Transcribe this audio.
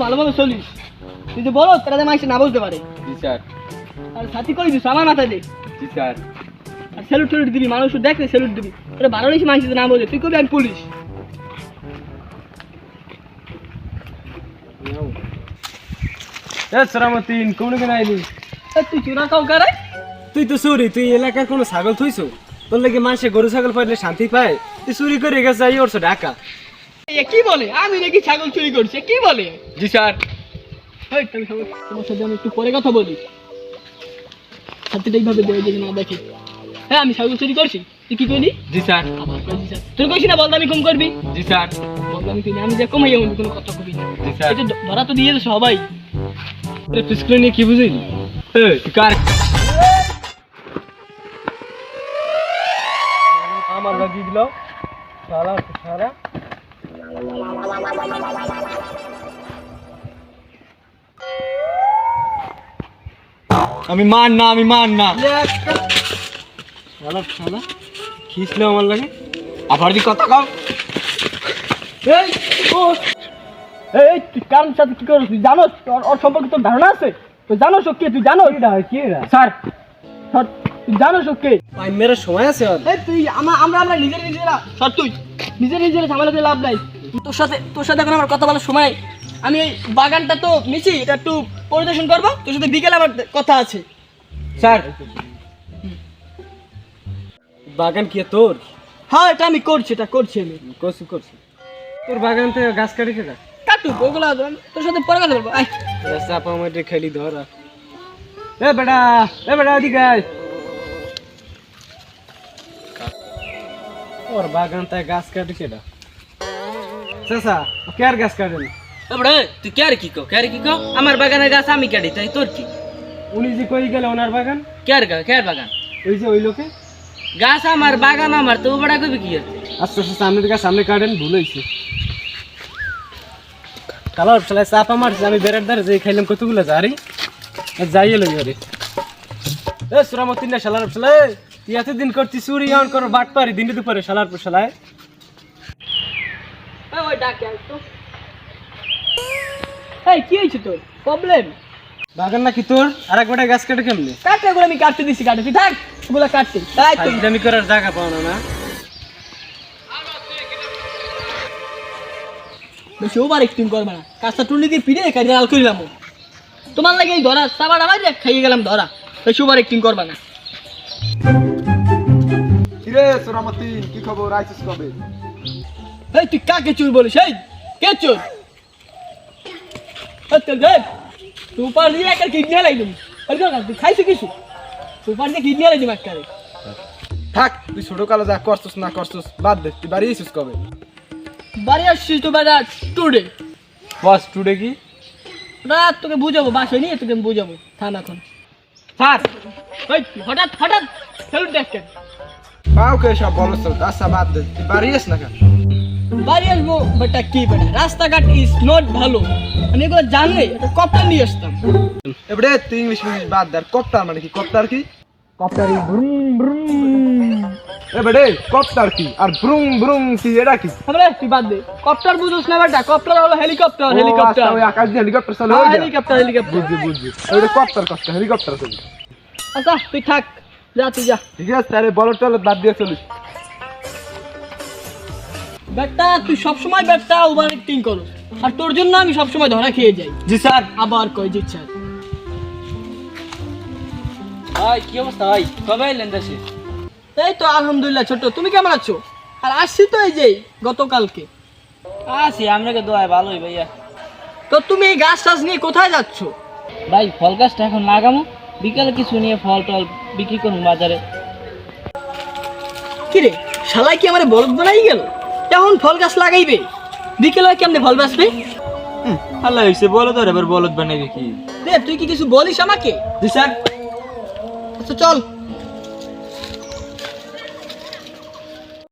ভালোভাবে চলিস। তুই যে বলো তারা মাইসে না বলতে পারে। জি স্যার। আর সাথী করে দিস আমার মাথায় দে। জি স্যার। আর স্যালুট ট্যালুট দিবি, মানুষ দেখলে স্যালুট দিবি। তোরা ভালো নিস মাইসে না বলে, তুই কবি আমি পুলিশ। সরামতিন কোন কেন আইলি? তুই চোরা কাউ কারে? তুই তো চুরি, তুই এলাকার কোনো ছাগল থুইছো? তোর লাগে মানুষে গরু ছাগল পাইলে শান্তি পায়, তুই চুরি করে গেছে এই ওরছো ঢাকা। কি বলে আমি নাকি ছাগল চুরি করছি? কি বলে? জি স্যার। তোমার সাথে আমি একটু পরে কথা বলি। সাথীটা এইভাবে দেবে যদি না দেখি। হ্যাঁ আমি ছাগল চুরি করছি। তুই কি করলি? জি স্যার। তুই কইছি না বলদামি কম করবি? জি স্যার। বলদামি তুই আমি যে কমাই আমি কোনো কথা কবি না। জি স্যার। এটা ধরা তো দিয়ে সবাই। পিছলে নিয়ে কি বুঝলি? তুই কার আমার লাগিয়ে দিল সারা সারা। আমি মান না, আমি মান না। শালা শালা খিসলে আমার লাগে আবার দি কথা কও। এই ও এই তুই কার সাথে কি করছিস? তুই জানোস ওর সম্পর্কে তোর ধারণা আছে? তুই জানোস ও কে? তুই জানো এটা কি রে স্যার? তুই জানোস ও কে? ভাই মেরা সময় আছে আর এই তুই আমরা নিজেরা সর, তুই নিজেরা ঝামেলা করে লাভ নাই। তোর সাথে এখন আমার কথা বলার সময়। আমি এই বাগানটা তো মিছি, এটা একটু পরিদর্শন করবো। তোর সাথে বিকেলে আমার কথা আছে। স্যার। বাগান কি তোর? হ্যাঁ এটা আমি করছি, এটা করছি আমি। করছি করছি। তোর বাগান থেকে গাছ কাটিছে না? কাটুক ওগুলো, তোর সাথে পরে কথা বলবো। আয় চাপা মাঠে খেলি ধর। এ বেটা এদিকে আয়। ওর বাগান থেকে গাছ কাটিছে না চাচা, কে আর গাছ কাটেন? এবারে তুই কে কি কো আমার বাগানের গাছ আমি কাটি, তাই তোর কি? উনি যে কই গেল ওনার বাগান? কে বাগান? ওই যে ওই লোকে গাছ আমার বাগান আমার, তো বড়া কবি কি আছে? আচ্ছা আচ্ছা সামনে দিকে সামনে কাটেন, ভুল হয়েছে। কালার ফেলায় চাপা মারছে, আমি বেড়ার ধারে যে খাইলাম কতগুলো জারি যাই এলো আরে। এ সুরামতি না শালার ফেলায়, তুই এতদিন করছি চুরি অন করো বাট পারি দিনে দুপুরে শালার ফেলায়। ওই ডাকে তো। এই কি হয়েছে তোর প্রবলেম? বাগান নাকি তোর? আর এক বেটা গাছ কাটে কেমনে? কাটতে এগুলো আমি কাটতে দিছি, কাটে তুই থাক ওগুলো কাটতে। তাই তো আমি করার জায়গা পাও না না? বেশি ওভার অ্যাক্টিং করবে না। কাজটা টুলি দিয়ে পিড়ে কাজে লাল করিলাম। তোমার লাগে এই ধরা সাবার আবার খাইয়ে গেলাম ধরা। বেশি ওভার অ্যাক্টিং করবে না। কিরে সোরামতি, কি খবর? আইছিস কবে? এই তুই কাকে চোর বলিস? এই কে চোর? চল দেখ তুই পার দিয়ে একটা কিডনি লাগাই দিবি। তুই খাইছিস কিছু? তুই পার দিয়ে কিডনি লাগাই দিবি একটা। থাক, তুই ছোট কালে যা করছিস না করছিস বাদ দে। তুই বাড়ি আইছিস কবে? বাড়ি আসছিস তো বাড়ি টুডে। বস টুডে কি? রাত তোকে বুঝাবো, বাসে নিয়ে তোকে আমি বুঝাবো। থাম এখন। স্যার ওই হঠাৎ ফেলুন দেখেন। পাও কে সব বলছ? আচ্ছা বাদ দে, তুই বাড়ি আস না কেন? বাড়ি আসবো বেটা কি বেটা, রাস্তাঘাট ইজ নট ভালো। আমি এগুলো জানলে একটা কপ্টার নিয়ে আসতাম। এবারে তুই ইংলিশ বাদ দে। কপ্টার মানে কি? কপ্টার কি? কপ্টারি ব্রুম ব্রুম। এবারে কপ্টার কি আর ব্রুম ব্রুম কি? এটা কি? আমরা তুই বাদ দে, কপ্টার বুঝোস না বেটা? কপ্টার হলো হেলিকপ্টার। ও, হেলিকপ্টার আচ্ছা, ওই আকাশ দিয়ে হেলিকপ্টার চলে ওই যে? হেলিকপ্টার। বুঝছি। ওইটা কপ্টার কষ্ট, হেলিকপ্টার চলে। আচ্ছা তুই থাক, যা তুই যা। ঠিক আছে, তাহলে বলদ টলদ বাদ দিয়ে চলিস। বেটা তুই সবসময় বেটা ওভার অ্যাক্টিং করো, আর তোর জন্য আমি সবসময় ধরা খেয়ে যাই। জি স্যার। আবার কই জি স্যার। ভাই কি অবস্থা ভাই, কবে এলেন দেশে? এই তো আলহামদুলিল্লাহ ছোট, তুমি কেমন আছো? আর আসছি তো এই যে গতকালকে। আছি আপনাকে দোয়ায় ভালোই ভাইয়া। তো তুমি এই গাছ টাছ নিয়ে কোথায় যাচ্ছ? ভাই ফল গাছটা এখন লাগামো, বিকালে কিছু নিয়ে ফল টল বিক্রি করুন বাজারে। কিরে শালাই কি আমার বলদ বানাই গেল? এখন ফল গাছ লাগাইবে, বিকেলে কেমনে ফল বাঁচবে? আল্লাহ হইছে বলদ আর এবার বলদ বানাইবে কি? রে তুই কি কিছু বলিস আমাকে? জি স্যার। আচ্ছা চল